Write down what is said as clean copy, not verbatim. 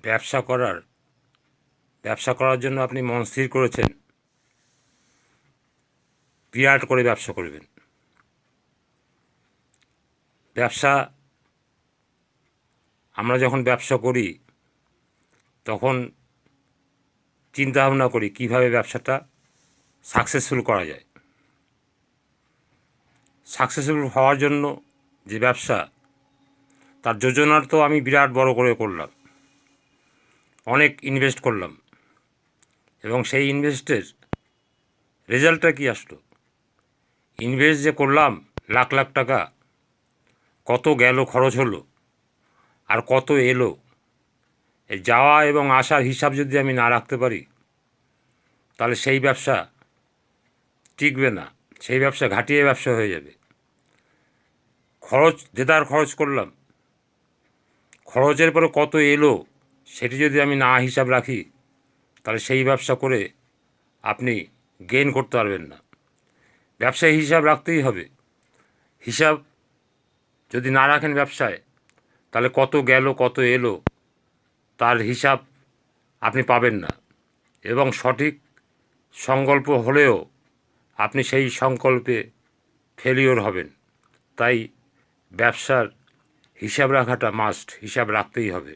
ব্যবসা করার জন্য আপনি মন স্থির করেছেন বিরাট করে ব্যবসা করবেন। ব্যবসা আমরা যখন ব্যবসা করি তখন চিন্তা ভাবনা করি কীভাবে ব্যবসাটা সাকসেসফুল করা যায়। সাকসেসফুল হওয়ার জন্য যে ব্যবসা, তার যোজনার তো আমি বিরাট বড় করে করলাম, অনেক ইনভেস্ট করলাম, এবং সেই ইনভেস্টের রেজাল্টটা কী আসলো? ইনভেস্ট যে করলাম লাখ লাখ টাকা, কত গেল, খরচ হলো, আর কত এলো, এই যাওয়া এবং আসার হিসাব যদি আমি না রাখতে পারি তাহলে সেই ব্যবসা টিকবে না, সেই ব্যবসা ঘাটিয়ে ব্যবসা হয়ে যাবে। খরচ দেদার খরচ করলাম, খরচের পরে কত এলো সেটি যদি আমি না হিসাব রাখি তাহলে সেই ব্যবসা করে আপনি গেইন করতে পারবেন না। ব্যবসায় হিসাব রাখতেই হবে। হিসাব যদি না রাখেন ব্যবসায়, তাহলে কত গেল কত এলো তার হিসাব আপনি পাবেন না, এবং সঠিক সংকল্প হলেও আপনি সেই সংকল্পে ফেলিওর হবেন। তাই ব্যবসার হিসাব রাখাটা মাস্ট, হিসাব রাখতেই হবে।